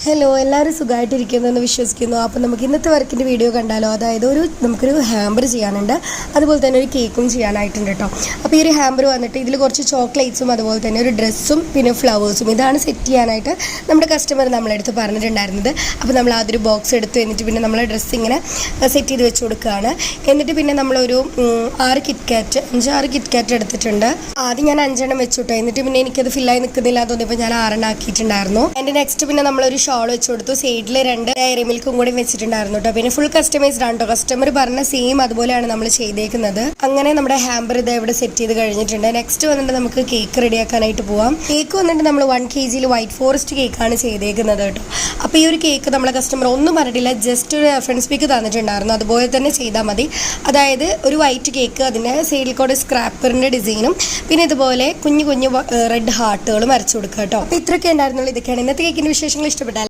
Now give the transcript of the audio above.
Hello, എല്ലാവരും സുഖമായിട്ടിരിക്കുന്നു എന്ന് വിശ്വസിക്കുന്നു. അപ്പോൾ നമുക്ക് ഇന്നത്തെ വർക്കിൻ്റെ വീഡിയോ കണ്ടാലോ. അതായത് നമുക്കൊരു ഹാമ്പർ ചെയ്യാനുണ്ട്, അതുപോലെ തന്നെ ഒരു കേക്കും ചെയ്യാനായിട്ടുണ്ട് കേട്ടോ. അപ്പോൾ ഈ ഒരു ഹാമ്പർ വന്നിട്ട് ഇതിൽ കുറച്ച് ചോക്ലേറ്റ്സും അതുപോലെ തന്നെ ഒരു ഡ്രസ്സും പിന്നെ ഫ്ലവേഴ്സും ഇതാണ് സെറ്റ് ചെയ്യാനായിട്ട് നമ്മുടെ കസ്റ്റമർ നമ്മളെടുത്ത് പറഞ്ഞിട്ടുണ്ടായിരുന്നത്. അപ്പോൾ നമ്മൾ അതൊരു ബോക്സ് എടുത്തു, എന്നിട്ട് പിന്നെ നമ്മൾ ഡ്രസ്സ് ഇങ്ങനെ സെറ്റ് ചെയ്ത് വെച്ച് കൊടുക്കുകയാണ്. എന്നിട്ട് പിന്നെ നമ്മളൊരു 6 കിറ്റ്കാറ്റ് എടുത്തിട്ടുണ്ട്. ആദ്യം ഞാൻ 5 വെച്ചു കേട്ടോ. എന്നിട്ട് പിന്നെ എനിക്കത് ഫില്ലായി നിൽക്കുന്നില്ല തോന്നിയപ്പോൾ ഞാൻ 6 ആക്കിയിട്ടുണ്ടായിരുന്നു. എൻ്റെ നെക്സ്റ്റ് പിന്നെ നമ്മളൊരു ഷോൾ വെച്ച് കൊടുത്തു. സൈഡിൽ 2 ഡയറി മിൽക്കും കൂടി വെച്ചിട്ടുണ്ടായിരുന്നു കേട്ടോ. പിന്നെ ഫുൾ കസ്റ്റമൈസ്ഡ് ആണ് കേട്ടോ. കസ്റ്റമർ പറഞ്ഞ സെയിം അതുപോലെയാണ് നമ്മൾ ചെയ്തേക്കുന്നത്. അങ്ങനെ നമ്മുടെ ഹാമ്പർ ഇത് ഇവിടെ സെറ്റ് ചെയ്ത് കഴിഞ്ഞിട്ടുണ്ട്. നെക്സ്റ്റ് വന്നിട്ട് നമുക്ക് കേക്ക് റെഡിയാക്കാനായിട്ട് പോവാം. കേക്ക് വന്നിട്ട് നമ്മൾ 1 kg വൈറ്റ് ഫോറസ്റ്റ് കേക്കാണ് ചെയ്തേക്കുന്നത് കേട്ടോ. അപ്പോൾ ഈ ഒരു കേക്ക് നമ്മളെ കസ്റ്റമർ ഒന്നും പറഞ്ഞിട്ടില്ല, ജസ്റ്റ് ഒരു റെഫറൻസ് പിക്ക് തന്നിട്ടുണ്ടായിരുന്നു. അതുപോലെ തന്നെ ചെയ്താൽ മതി. അതായത് ഒരു വൈറ്റ് കേക്ക്, അതിൻ്റെ സൈഡിൽ കൂടെ സ്ക്രാപ്പറിൻ്റെ ഡിസൈനും പിന്നെ ഇതുപോലെ കുഞ്ഞു കുഞ്ഞു റെഡ് ഹാർട്ടുകളും വരച്ചു കൊടുക്കുക കേട്ടോ. അപ്പോൾ ഇത്രയൊക്കെ ഉണ്ടായിരുന്നുള്ളൂ. ഇതൊക്കെയാണ് ഇന്നത്തെ കേക്കിൻ്റെ വിശേഷങ്ങൾ. ഇഷ്ടപ്പെട്ടാൽ